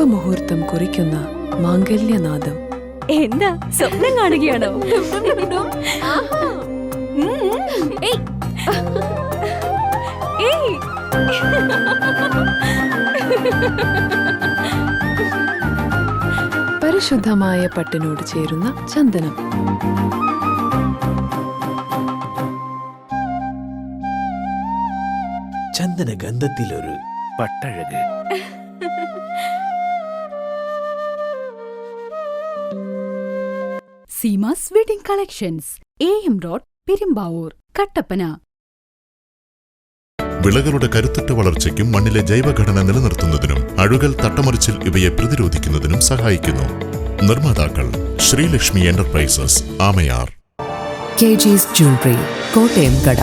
ശുഭമുഹൂർത്തം കുറിക്കുന്ന മാംഗല്യനാദം. എന്താ സ്വപ്നം കാണുകയാണോ? പരിശുദ്ധമായ പട്ടിനോട് ചേരുന്ന ചന്ദനം. ചന്ദന ഗന്ധത്തിലൊരു പട്ടഴക്. Seemas wedding collections, AM road, Perumbavoor, Kattappana. വിളകളുടെ കരുത്തുറ്റ വളർച്ചയ്ക്കും മണ്ണിലെ ജൈവഘടന നിലനിർത്തുന്നതിനും അഴുകൽ, തട്ടമറിച്ചിൽ ഇവയെ പ്രതിരോധിക്കുന്നതിനും സഹായിക്കുന്നു. നിർമ്മാതാക്കൾ Sreelakshmi enterprises, Amayar. KG's Jewelry, Kottayam കട,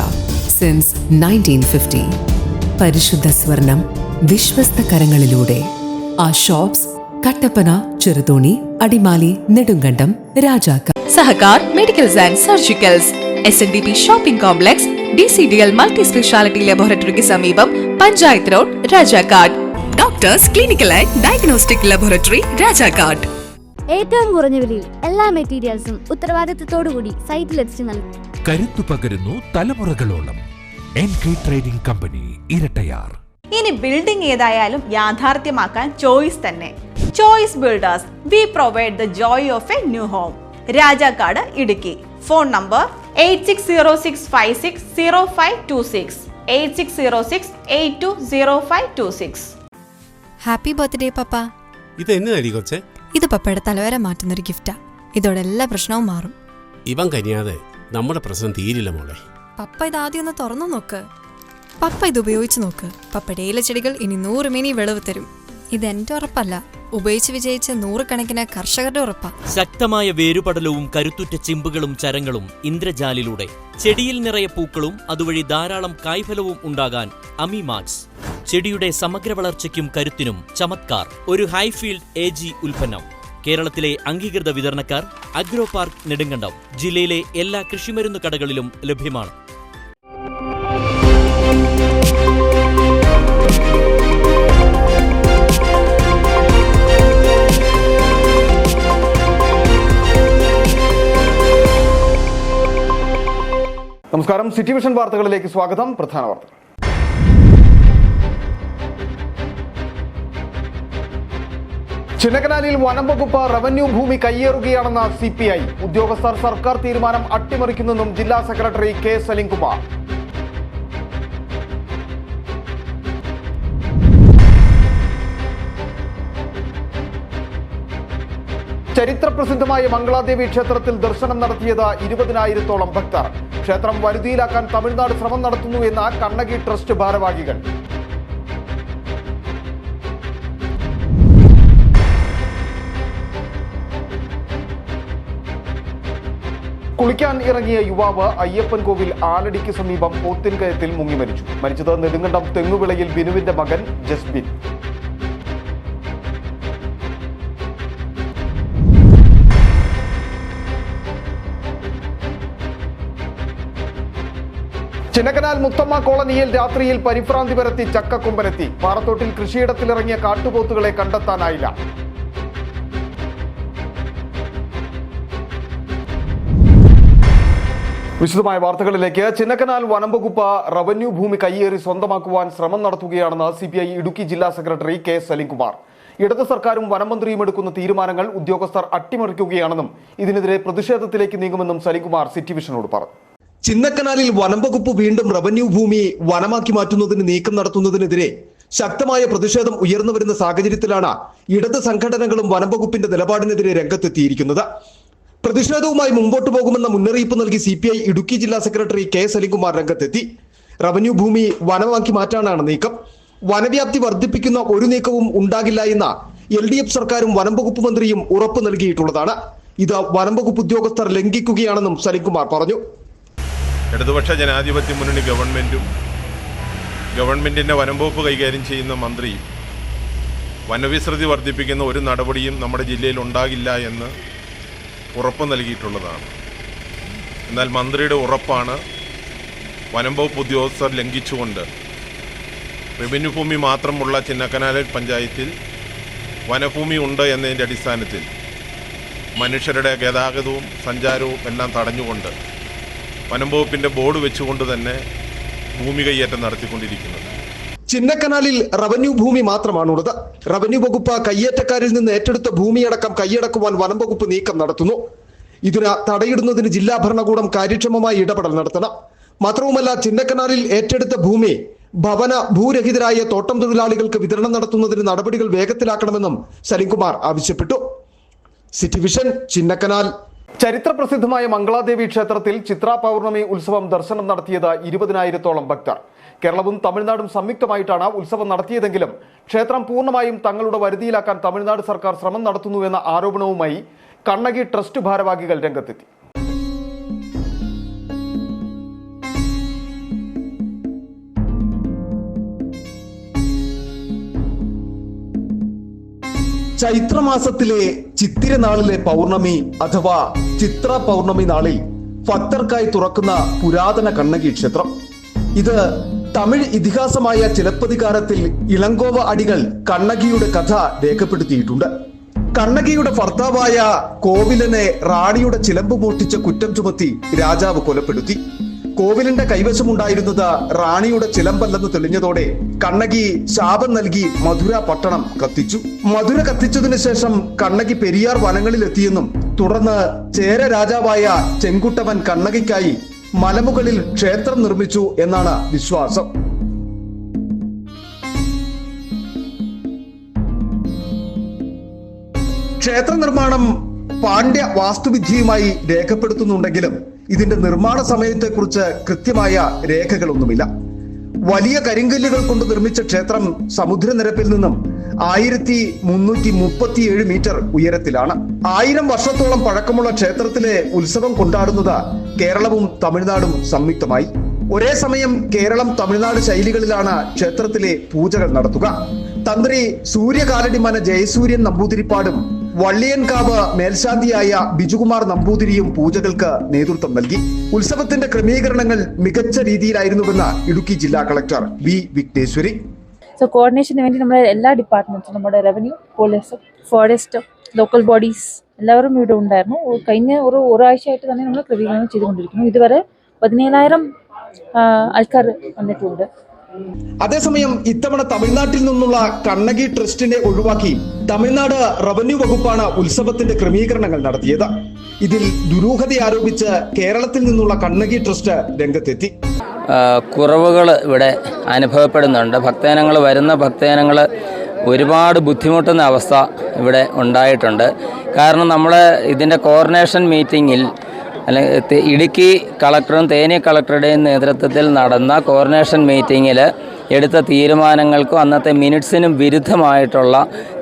സിൻസ് 1950. പരിശുദ്ധ സ്വർണം വിശ്വസ്ത കരങ്ങളിലൂടെ. ആ shops Kattappana, Cheruthoni, Adimali, Nedumkandam, Rajakka. Sahakar medicals and surgicals, SNDP shopping complex, DCDL multi speciality ലബോറട്ടറിക്ക് സമീപം, panchayat road, Rajakkad. Doctors clinical and diagnostic laboratory, Rajakkad. ഏറ്റവും കുറഞ്ഞ വിലയിൽ എല്ലാ മെറ്റീരിയൽസും ഉത്തരവാദിത്തത്തോടുകൂടി സൈറ്റിലെത്തിച്ച് നൽകും. കരുത്തു പകരുന്നു തലമുറകളോളം. NK trading company, Erattayar. ഇനി ബിൽഡിംഗ് ഏതായാലും യാഥാർത്ഥ്യമാക്കാൻ ചോയ്സ് തന്നെ. Choice builders, we provide the joy of a new home. Rajakkad, Idukki. Phone number 8606560526, 8606820526. Happy birthday papa. ഇത് എന്നതടി കൊച്ചേ? ഇത് പപ്പയുടെ തലവര മാറ്റുന്നൊരു ഗിഫ്റ്റാ. ഇതോടെ എല്ലാ പ്രശ്നവും മാറും. ഇവൻ കനിയാതെ നമ്മുടെ പ്രശ്നം തീരില്ല മോളെ. പപ്പ ഇതാദ്യം ഒന്ന് തുറന്നു നോക്ക്. പപ്പ ഇത് ഉപയോഗിച്ച് നോക്ക്. പപ്പയുടെ ഇലച്ചെടികൾ ഇനി 100 മിനി വിളവ് തരും. ഇതെന്റെ ഉറപ്പല്ല, ഉപയോഗിച്ച് വിജയിച്ച 100 കണക്കിന് കർഷകരുടെ ഉറപ്പാ. ശക്തമായ വേരുപടലവും കരുത്തുറ്റ ചിമ്പുകളും ചരങ്ങളും ഇന്ദ്രജാലിലൂടെ ചെടിയിൽ നിറയെ പൂക്കളും അതുവഴി ധാരാളം കായ്ഫലവും ഉണ്ടാകാൻ അമിമാക്സ്. ചെടിയുടെ സമഗ്ര വളർച്ചയ്ക്കും കരുത്തിനും ചമത്കാർ. ഒരു ഹൈഫീൽഡ് AG ഉൽപ്പന്നം. കേരളത്തിലെ അംഗീകൃത വിതരണക്കാർ അഗ്രോ പാർക്ക്, നെടുങ്കണ്ടം. ജില്ലയിലെ എല്ലാ കൃഷിമരുന്ന് കടകളിലും ലഭ്യമാണ്. നമസ്കാരം, സിറ്റി വിഷൻ വാർത്തകളിലേക്ക് സ്വാഗതം. പ്രധാന വാർത്തകൾ. ചിന്നക്കനാലിൽ വനം വകുപ്പ് റവന്യൂ ഭൂമി കയ്യേറുകയാണെന്ന CPI. ഉദ്യോഗസ്ഥർ സർക്കാർ തീരുമാനം അട്ടിമറിക്കുന്നെന്നും ജില്ലാ സെക്രട്ടറി K. സലിംകുമാർ. ചരിത്രപ്രസിദ്ധമായ മംഗളാദേവി ക്ഷേത്രത്തിൽ ദർശനം നടത്തിയത് 20,000-ഓളം ഭക്തർ. ക്ഷേത്രം വരുതിയിലാക്കാൻ തമിഴ്നാട് ശ്രമം നടത്തുന്നു എന്ന കണ്ണകി ട്രസ്റ്റ് ഭാരവാഹികൾ. കുളിക്കാൻ ഇറങ്ങിയ യുവാവ് അയ്യപ്പൻ കോവിൽ ആലടിക്ക് സമീപം പോത്തിൻകയത്തിൽ മുങ്ങി മരിച്ചു. മരിച്ചത് നെടുങ്കണ്ടം തെങ്ങുവിളയിൽ ബിനുവിന്റെ മകൻ ജസ്ബിൻ. ചിന്നക്കനാൽ മുത്തമ്മ കോളനിയിൽ രാത്രിയിൽ പരിഭ്രാന്തി പരത്തി ചക്കക്കൊമ്പനെത്തി. പാറത്തോട്ടിൽ കൃഷിയിടത്തിലിറങ്ങിയ കാട്ടുപോത്തുകളെ കണ്ടെത്താനായില്ല. വിശദമായ വാർത്തകളിലേക്ക്. ചിന്നക്കനാൽ വനം വകുപ്പ് റവന്യൂ ഭൂമി കയ്യേറി സ്വന്തമാക്കുവാൻ ശ്രമം നടത്തുകയാണെന്ന് CPI ഇടുക്കി ജില്ലാ സെക്രട്ടറി K. സലിംകുമാർ. ഇടത് സർക്കാരും വനമന്ത്രിയും എടുക്കുന്ന തീരുമാനങ്ങൾ ഉദ്യോഗസ്ഥർ അട്ടിമറിക്കുകയാണെന്നും ഇതിനെതിരെ പ്രതിഷേധത്തിലേക്ക് നീങ്ങുമെന്നും സലിംകുമാർ സിറ്റി വിഷനോട് പറഞ്ഞു. ചിന്നക്കനാലിൽ വനം വകുപ്പ് വീണ്ടും റവന്യൂ ഭൂമി വനമാക്കി മാറ്റുന്നതിന് നീക്കം നടത്തുന്നതിനെതിരെ ശക്തമായ പ്രതിഷേധം ഉയർന്നു വരുന്ന സാഹചര്യത്തിലാണ് ഇടത് സംഘടനകളും വനം വകുപ്പിന്റെ നിലപാടിനെതിരെ രംഗത്തെത്തിയിരിക്കുന്നത്. പ്രതിഷേധവുമായി മുമ്പോട്ടു പോകുമെന്ന മുന്നറിയിപ്പ് നൽകി CPI ഇടുക്കി ജില്ലാ സെക്രട്ടറി K. സലിംകുമാർ രംഗത്തെത്തി. റവന്യൂ ഭൂമി വനമാക്കി മാറ്റാനാണ് നീക്കം. വനവ്യാപ്തി വർദ്ധിപ്പിക്കുന്ന ഒരു നീക്കവും ഉണ്ടാകില്ല എന്ന LDF സർക്കാരും വനം വകുപ്പ് മന്ത്രിയും ഉറപ്പ് നൽകിയിട്ടുള്ളതാണ്. ഇത് വനം വകുപ്പ് ഉദ്യോഗസ്ഥർ ലംഘിക്കുകയാണെന്നും സലിംകുമാർ പറഞ്ഞു. ഇടതുപക്ഷ ജനാധിപത്യ മുന്നണി ഗവൺമെന്റും ഗവൺമെന്റിന്റെ വനംവകുപ്പ് കൈകാര്യം ചെയ്യുന്ന മന്ത്രിയും വനവിസ്തൃതി വർദ്ധിപ്പിക്കുന്ന ഒരു നടപടിയും നമ്മുടെ ജില്ലയിൽ ഉണ്ടാകില്ല എന്ന് ഉറപ്പ് നൽകിയിട്ടുള്ളതാണ്. എന്നാൽ മന്ത്രിയുടെ ഉറപ്പാണ് വനംവകുപ്പ് ഉദ്യോഗസ്ഥർ ലംഘിച്ചുകൊണ്ട് റവന്യൂ ഭൂമി മാത്രമുള്ള ചിന്നക്കനാലിൽ പഞ്ചായത്തിൽ വനഭൂമി ഉണ്ട് എന്നതിൻ്റെ അടിസ്ഥാനത്തിൽ മനുഷ്യരുടെ ഗതാഗതവും സഞ്ചാരവും എല്ലാം തടഞ്ഞുകൊണ്ട് വനം വകുപ്പിൻ്റെ ബോർഡ് വെച്ചുകൊണ്ട് തന്നെ ഭൂമി കയ്യേറ്റം നടത്തിക്കൊണ്ടിരിക്കുന്നത്. ചിന്നക്കനാലിൽ റവന്യൂ ഭൂമി മാത്രമാണുള്ളത്. റവന്യൂ വകുപ്പ് കയ്യേറ്റക്കാരിൽ നിന്ന് ഏറ്റെടുത്ത ഭൂമിയടക്കം കൈയടക്കുവാൻ വനം വകുപ്പ് നീക്കം നടത്തുന്നു. ഇതിന് തടയിടുന്നതിന് ജില്ലാ ഭരണകൂടം കാര്യക്ഷമമായി ഇടപെടൽ നടത്തണം. മാത്രവുമല്ല, ചിന്നക്കനാലിൽ ഏറ്റെടുത്ത ഭൂമി ഭവന ഭൂരഹിതരായ തോട്ടം തൊഴിലാളികൾക്ക് വിതരണം നടത്തുന്നതിന് നടപടികൾ വേഗത്തിലാക്കണമെന്നും സലിംകുമാർ ആവശ്യപ്പെട്ടു. City vision, Chinnakanal. ചരിത്ര പ്രസിദ്ധമായ മംഗളാദേവി ക്ഷേത്രത്തിൽ ചിത്രാ പൗർണമി ഉത്സവം ദർശനം നടത്തിയത് 20,000-ഓളം ഭക്തർ. കേരളവും തമിഴ്നാടും സംയുക്തമായിട്ടാണ് ഉത്സവം നടത്തിയതെങ്കിലും ക്ഷേത്രം പൂർണ്ണമായും തങ്ങളുടെ വരുതിയിലാക്കാൻ തമിഴ്നാട് സർക്കാർ ശ്രമം നടത്തുന്നുവെന്ന ആരോപണവുമായി കണ്ണകി ട്രസ്റ്റ് ഭാരവാഹികൾ രംഗത്തെത്തി. ചൈത്രമാസത്തിലെ ചിത്തിര നാളിലെ പൗർണമി അഥവാ ചിത്ര പൗർണമി നാളിൽ ഭക്തർക്കായി തുറക്കുന്ന പുരാതന കണ്ണകി ക്ഷേത്രം. ഇത് തമിഴ് ഇതിഹാസമായ ചിലപ്പതികാരത്തിൽ ഇളങ്കോവ അടികൾ കണ്ണകിയുടെ കഥ രേഖപ്പെടുത്തിയിട്ടുണ്ട്. കണ്ണകിയുടെ ഭർത്താവായ കോവിലനെ റാണിയുടെ ചിലമ്പ് മോഷ്ടിച്ച കുറ്റം ചുമത്തി രാജാവ് കൊലപ്പെടുത്തി. കോവിലിന്റെ കൈവശമുണ്ടായിരുന്നത് റാണിയുടെ ചിലമ്പല്ലെന്ന് തെളിഞ്ഞതോടെ കണ്ണകി ശാപം നൽകി മധുര പട്ടണം കത്തിച്ചു. മധുര കത്തിച്ചതിനു ശേഷം കണ്ണകി പെരിയാർ വനങ്ങളിലെത്തിയെന്നും തുടർന്ന് ചേര രാജാവായ ചെങ്കുട്ടവൻ കണ്ണകിക്കായി മലമുകളിൽ ക്ഷേത്രം നിർമ്മിച്ചു എന്നാണ് വിശ്വാസം. ക്ഷേത്ര നിർമ്മാണം പാണ്ഡ്യ വാസ്തുവിദ്യയുമായി രേഖപ്പെടുത്തുന്നുണ്ടെങ്കിലും ഇതിന്റെ നിർമ്മാണ സമയത്തെക്കുറിച്ച് കൃത്യമായ രേഖകളൊന്നുമില്ല. വലിയ കരിങ്കല്ലുകൾ കൊണ്ട് നിർമ്മിച്ച ക്ഷേത്രം സമുദ്രനിരപ്പിൽ നിന്നും 1337 മീറ്റർ ഉയരത്തിലാണ്. 1000 വർഷത്തോളം പഴക്കമുള്ള ക്ഷേത്രത്തിലെ ഉത്സവം കൊണ്ടാടുന്നത് കേരളവും തമിഴ്നാടും സംയുക്തമായി. ഒരേ സമയം കേരളം തമിഴ്നാട് ശൈലികളിലാണ് ക്ഷേത്രത്തിലെ പൂജകൾ നടത്തുക. തന്ത്രി സൂര്യകാലടിമന ജയസൂര്യൻ നമ്പൂതിരിപ്പാടും വള്ളിയൻകാവ് മേൽശാന്തിയായ ബിജുകുമാർ നമ്പൂതിരിയും പൂജകൾക്ക് നേതൃത്വം നൽകി. ഉത്സവത്തിന്റെ ക്രമീകരണങ്ങൾ മികച്ച രീതിയിലായിരുന്നുവെന്ന് ഇടുക്കി ജില്ലാ കളക്ടർ വി വിഘ്നേശ്വരി. കോർഡിനേഷന് വേണ്ടി നമ്മുടെ എല്ലാ ഡിപ്പാർട്ട്മെന്റ്സും, നമ്മുടെ revenue, police, forest, local bodies എല്ലാവരും ഇവിടെ ഉണ്ടായിരുന്നു. കഴിഞ്ഞ ഒരാഴ്ചയായിട്ട് തന്നെ നമ്മൾ ക്രമീകരണം ചെയ്തുകൊണ്ടിരിക്കുന്നു. ഇതുവരെ 17,000 ആൾക്കാർ വന്നിട്ടുണ്ട്. അതേസമയം ഇത്തവണ തമിഴ്നാട്ടിൽ നിന്നുള്ള കണ്ണകി ട്രസ്റ്റിനെ ഒഴിവാക്കി തമിഴ്നാട് റവന്യൂ വകുപ്പാണ് ഉത്സവത്തിന്റെ ക്രമീകരണങ്ങൾ നടത്തിയത്. ഇതിൽ ദുരൂഹത ആരോപിച്ച് കേരളത്തിൽ നിന്നുള്ള കണ്ണകി ട്രസ്റ്റ് രംഗത്തെത്തി. കുറവുകൾ ഇവിടെ അനുഭവപ്പെടുന്നുണ്ട്. വരുന്ന ഭക്തജനങ്ങൾ ഒരുപാട് ബുദ്ധിമുട്ടുന്ന അവസ്ഥ ഇവിടെ ഉണ്ടായിട്ടുണ്ട്. കാരണം നമ്മൾ ഇതിൻ്റെ കോർഡിനേഷൻ മീറ്റിങ്ങിൽ അല്ലെങ്കിൽ ഇടുക്കി കളക്ടറും തേനി കളക്ടറുടെയും നേതൃത്വത്തിൽ നടന്ന കോർഡിനേഷൻ മീറ്റിങ്ങിൽ എടുത്ത തീരുമാനങ്ങൾക്കും അന്നത്തെ മിനിറ്റ്സിനും വിരുദ്ധമായിട്ടുള്ള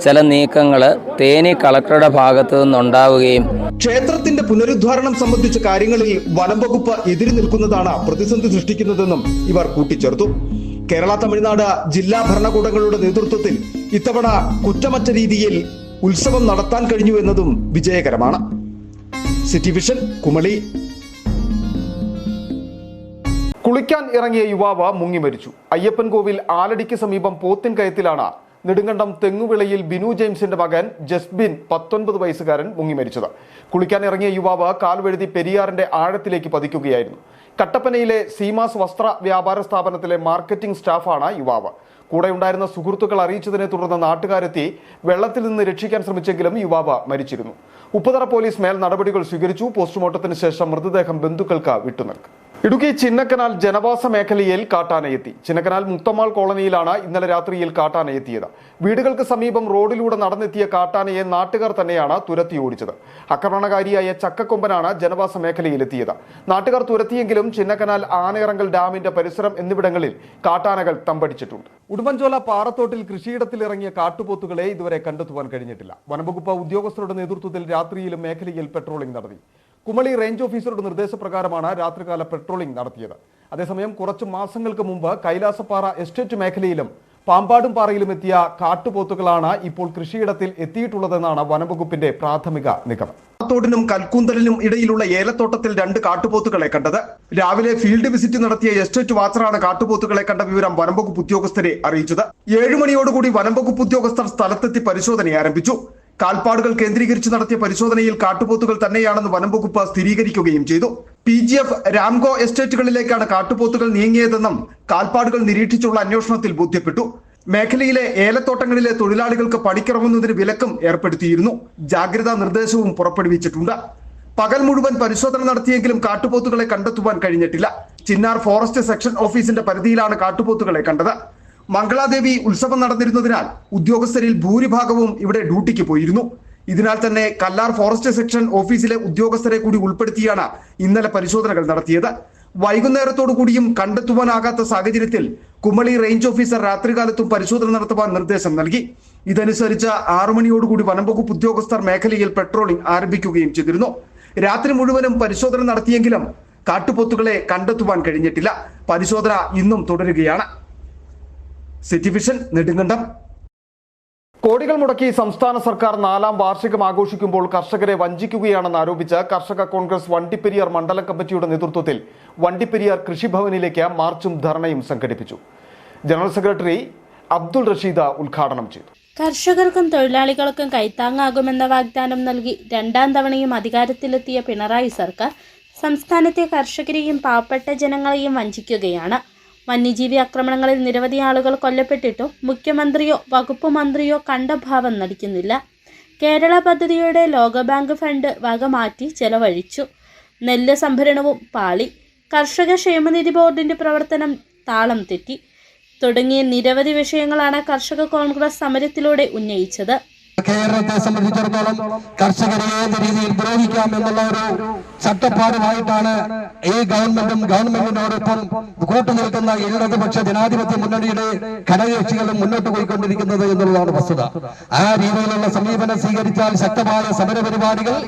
ചില നീക്കങ്ങൾ തേനി കളക്ടറുടെ ഭാഗത്തു നിന്നുണ്ടാവുകയും ക്ഷേത്രത്തിന്റെ പുനരുദ്ധാരണം സംബന്ധിച്ച കാര്യങ്ങളിൽ വനം വകുപ്പ് എതിരി നിൽക്കുന്നതാണ് പ്രതിസന്ധി സൃഷ്ടിക്കുന്നതെന്നും ഇവർ കൂട്ടിച്ചേർത്തു. കേരള തമിഴ്നാട് ജില്ലാ ഭരണകൂടങ്ങളുടെ നേതൃത്വത്തിൽ ഇത്തവണ കുറ്റമറ്റ രീതിയിൽ ഉത്സവം നടത്താൻ കഴിഞ്ഞു എന്നതും വിജയകരമാണ്. City vision, Kumily. കുളിക്കാൻ ഇറങ്ങിയ യുവാവ് മുങ്ങി മരിച്ചു. അയ്യപ്പൻകോവിൽ ആലടിക്ക് സമീപം പോത്തിൻ കയത്തിലാണ് നെടുങ്കണ്ടം തെങ്ങുവിളയിൽ ബിനു ജെയിംസിന്റെ മകൻ ജസ്ബിൻ 19 വയസ്സുകാരൻ മുങ്ങി മരിച്ചത്. കുളിക്കാൻ ഇറങ്ങിയ യുവാവ് കാൽവഴുതി പെരിയാറിന്റെ ആഴത്തിലേക്ക് പതിക്കുകയായിരുന്നു. കട്ടപ്പനയിലെ സീമാസ് വസ്ത്ര വ്യാപാര സ്ഥാപനത്തിലെ മാർക്കറ്റിംഗ് സ്റ്റാഫാണ് യുവാവ്. കൂടെയുണ്ടായിരുന്ന സുഹൃത്തുക്കൾ അറിയിച്ചതിനെ തുടർന്ന് നാട്ടുകാരെത്തി വെള്ളത്തിൽ നിന്ന് രക്ഷിക്കാൻ ശ്രമിച്ചെങ്കിലും യുവാവ് മരിച്ചിരുന്നു. ഉപ്പുതറ പോലീസ് മേൽ നടപടികൾ സ്വീകരിച്ചു. പോസ്റ്റ്മോർട്ടത്തിന് ശേഷം മൃതദേഹം ബന്ധുക്കൾക്ക് വിട്ടുനൽകും. ഇടുക്കി ചിന്നക്കനാൽ ജനവാസ മേഖലയിൽ കാട്ടാനയെത്തി. ചിന്നക്കനാൽ മുത്തമാൾ കോളനിയിലാണ് ഇന്നലെ രാത്രിയിൽ കാട്ടാനയെത്തിയത്. വീടുകൾക്ക് സമീപം റോഡിലൂടെ നടന്നെത്തിയ കാട്ടാനയെ നാട്ടുകാർ തന്നെയാണ് തുരത്തി ഓടിച്ചത്. ആക്രമണകാരിയായ ചക്കക്കൊമ്പനാണ് ജനവാസ മേഖലയിലെത്തിയത്. നാട്ടുകാർ തുരത്തിയെങ്കിലും ചിന്നക്കനാൽ ആനയിറങ്കൽ ഡാമിന്റെ പരിസരം എന്നിവിടങ്ങളിൽ കാട്ടാനകൾ തമ്പടിച്ചിട്ടുണ്ട്. ഉടുമ്പൻചോല പാറത്തോട്ടിൽ കൃഷിയിടത്തിൽ ഇറങ്ങിയ കാട്ടുപോത്തുകളെ ഇതുവരെ കണ്ടെത്തുവാൻ കഴിഞ്ഞിട്ടില്ല. വനംവകുപ്പ് ഉദ്യോഗസ്ഥരുടെ നേതൃത്വത്തിൽ രാത്രിയിലും മേഖലയിൽ പെട്രോളിംഗ് നടത്തി. കുമളി റേഞ്ച് ഓഫീസറുടെ നിർദ്ദേശപ്രകാരമാണ് രാത്രികാല പെട്രോളിംഗ് നടത്തിയത്. അതേസമയം കുറച്ചു മാസങ്ങൾക്ക് മുമ്പ് കൈലാസപ്പാറ എസ്റ്റേറ്റ് മേഖലയിലും പാമ്പാടും പാറയിലും എത്തിയ കാട്ടുപോത്തുകളാണ് ഇപ്പോൾ കൃഷിയിടത്തിൽ എത്തിയിട്ടുള്ളതെന്നാണ് വനംവകുപ്പിന്റെ പ്രാഥമിക നിഗമനം. തോടിനും കൽക്കൂന്തലിനും ഇടയിലുള്ള ഏലത്തോട്ടത്തിൽ 2 കാട്ടുപോത്തുകളെ കണ്ടത്. രാവിലെ ഫീൽഡ് വിസിറ്റ് നടത്തിയ എസ്റ്റേറ്റ് വാച്ചറാണ് കാട്ടുപോത്തുകളെ കണ്ട വിവരം വനംവകുപ്പ് ഉദ്യോഗസ്ഥരെ അറിയിച്ചത്. 7 മണിയോടുകൂടി വനംവകുപ്പ് ഉദ്യോഗസ്ഥർ സ്ഥലത്തെത്തി പരിശോധന ആരംഭിച്ചു. കാൽപ്പാടുകൾ കേന്ദ്രീകരിച്ച് നടത്തിയ പരിശോധനയിൽ കാട്ടുപോത്തുകൾ തന്നെയാണെന്ന് വനംവകുപ്പ് സ്ഥിരീകരിക്കുകയും ചെയ്തു. PGF രാംകോ എസ്റ്റേറ്റുകളിലേക്കാണ് കാട്ടുപോത്തുകൾ നീങ്ങിയതെന്നും കാൽപ്പാടുകൾ നിരീക്ഷിച്ചുള്ള അന്വേഷണത്തിൽ ബോധ്യപ്പെട്ടു. മേഖലയിലെ ഏലത്തോട്ടങ്ങളിലെ തൊഴിലാളികൾക്ക് പണിക്കിറങ്ങുന്നതിന് വിലക്കും ഏർപ്പെടുത്തിയിരുന്നു. ജാഗ്രതാ നിർദ്ദേശവും പുറപ്പെടുവിച്ചിട്ടുണ്ട്. പകൽ മുഴുവൻ പരിശോധന നടത്തിയെങ്കിലും കാട്ടുപോത്തുകളെ കണ്ടെത്തുവാൻ കഴിഞ്ഞിട്ടില്ല. ചിന്നാർ ഫോറസ്റ്റ് സെക്ഷൻ ഓഫീസിന്റെ പരിധിയിലാണ് കാട്ടുപോത്തുകളെ കണ്ടത്. മംഗളാദേവി ഉത്സവം നടന്നിരുന്നതിനാൽ ഉദ്യോഗസ്ഥരിൽ ഭൂരിഭാഗവും ഇവിടെ ഡ്യൂട്ടിക്ക് പോയിരുന്നു. ഇതിനാൽ തന്നെ കല്ലാർ ഫോറസ്റ്റ് സെക്ഷൻ ഓഫീസിലെ ഉദ്യോഗസ്ഥരെ കൂടി ഉൾപ്പെടുത്തിയാണ് ഇന്നലെ പരിശോധനകൾ നടത്തിയത്. വൈകുന്നേരത്തോടു കൂടിയും കണ്ടെത്തുവാനാകാത്ത സാഹചര്യത്തിൽ കുമളി റേഞ്ച് ഓഫീസർ രാത്രികാലത്തും പരിശോധന നടത്തുവാൻ നിർദ്ദേശം നൽകി. ഇതനുസരിച്ച് 6 മണിയോടുകൂടി വനംവകുപ്പ് ഉദ്യോഗസ്ഥർ മേഖലയിൽ പെട്രോളിംഗ് ആരംഭിക്കുകയും ചെയ്തിരുന്നു. രാത്രി മുഴുവനും പരിശോധന നടത്തിയെങ്കിലും കാട്ടുപോത്തുകളെ കണ്ടെത്തുവാൻ കഴിഞ്ഞിട്ടില്ല. പരിശോധന ഇന്നും തുടരുകയാണ്. City vision, Nedumkandam. കോടികൾ മുടക്കി സംസ്ഥാന സർക്കാർ 4ാം വാർഷികം ആഘോഷിക്കുമ്പോൾ കർഷകരെ വഞ്ചിക്കുകയാണെന്ന് ആരോപിച്ച് കർഷക കോൺഗ്രസ് വണ്ടിപ്പെരിയാർ മണ്ഡലം കമ്മിറ്റിയുടെ നേതൃത്വത്തിൽ വണ്ടിപ്പെരിയാർ കൃഷിഭവനിലേക്ക് മാർച്ചും ധർണയും സംഘടിപ്പിച്ചു. ജനറൽ സെക്രട്ടറി അബ്ദുൾ റഷീദ് ഉദ്ഘാടനം ചെയ്തു. കർഷകർക്കും തൊഴിലാളികൾക്കും കൈത്താങ്ങാകുമെന്ന വാഗ്ദാനം നൽകി 2ാം തവണയും അധികാരത്തിലെത്തിയ പിണറായി സർക്കാർ സംസ്ഥാനത്തെ കർഷകരെയും പാവപ്പെട്ട ജനങ്ങളെയും വഞ്ചിക്കുകയാണ്. വന്യജീവി ആക്രമണങ്ങളിൽ നിരവധി ആളുകൾ കൊല്ലപ്പെട്ടിട്ടും മുഖ്യമന്ത്രിയോ വകുപ്പ് മന്ത്രിയോ കണ്ട ഭാവം നടിക്കുന്നില്ല. കേരള പദ്ധതിയുടെ ലോകബാങ്ക് ഫണ്ട് വക മാറ്റി ചെലവഴിച്ചു. നെല്ല് സംഭരണവും പാളി. കർഷക ക്ഷേമനിധി ബോർഡിന്റെ പ്രവർത്തനം താളം തെറ്റി. തുടങ്ങിയ നിരവധി വിഷയങ്ങളാണ് കർഷക കോൺഗ്രസ് സമരത്തിലൂടെ ഉന്നയിച്ചത്. കേരളത്തെ സംബന്ധിച്ചിടത്തോളം കർഷകരെ ഏത് രീതിയിൽ ദ്രോഹിക്കാം എന്നുള്ള ഒരു ചട്ടപ്പാടുമായിട്ടാണ് ഈ ഗവൺമെന്റിനോടൊപ്പം കൂട്ടുനിൽക്കുന്ന ഇടതുപക്ഷ ജനാധിപത്യ മുന്നണിയുടെ ഘടകകക്ഷികളും മുന്നോട്ട് പോയിക്കൊണ്ടിരിക്കുന്നത് എന്നുള്ളതാണ് വസ്തുത. ആ രീതിയിലുള്ള സമീപനം സ്വീകരിച്ചാൽ ശക്തമായ സമരപരിപാടികൾ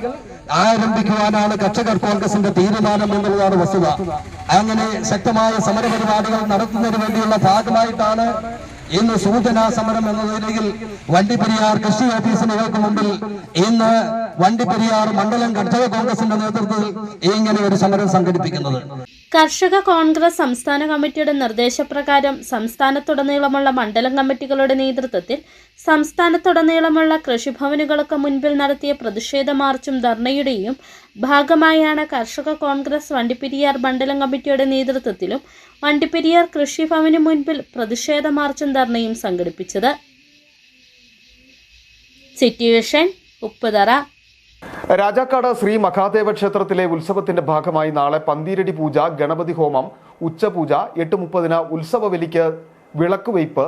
ആരംഭിക്കുവാനാണ് കർഷകർ കോൺഗ്രസിന്റെ തീരുമാനം എന്നുള്ളതാണ് വസ്തുത. അങ്ങനെ ശക്തമായ സമരപരിപാടികൾ നടത്തുന്നതിന് വേണ്ടിയുള്ള ഭാഗമായിട്ടാണ് ഇന്ന് സൂചനാ സമരം എന്ന നിലയിൽ വണ്ടിപ്പെരിയാർ കൃഷി ഓഫീസിനുകൾക്ക് മുമ്പിൽ ഇന്ന് വണ്ടിപ്പെരിയാർ മണ്ഡലം കർഷക കോൺഗ്രസിന്റെ നേതൃത്വത്തിൽ ഇങ്ങനെ ഒരു സമരം സംഘടിപ്പിക്കുന്നത്. കർഷക കോൺഗ്രസ് സംസ്ഥാന കമ്മിറ്റിയുടെ നിർദ്ദേശപ്രകാരം സംസ്ഥാനത്തുടനീളമുള്ള മണ്ഡലം കമ്മിറ്റികളുടെ നേതൃത്വത്തിൽ സംസ്ഥാനത്തുടനീളമുള്ള കൃഷിഭവനുകൾക്ക് മുൻപിൽ നടത്തിയ പ്രതിഷേധ മാർച്ചും ധർണയുടെയും ഭാഗമായാണ് കർഷക കോൺഗ്രസ് വണ്ടിപ്പെരിയാർ മണ്ഡലം കമ്മിറ്റിയുടെ നേതൃത്വത്തിലും വണ്ടിപ്പെരിയാർ കൃഷിഭവന് മുൻപിൽ പ്രതിഷേധ മാർച്ചും ധർണയും സംഘടിപ്പിച്ചത്. City vision, Upputhara. രാജാക്കാട് ശ്രീ മഹാദേവ ക്ഷേത്രത്തിലെ ഉത്സവത്തിന്റെ ഭാഗമായി നാളെ പന്തീരടി പൂജ, ഗണപതി ഹോമം, ഉച്ചപൂജ, 8:30 ഉത്സവബലിക്ക് വിളക്കുവയ്പ്,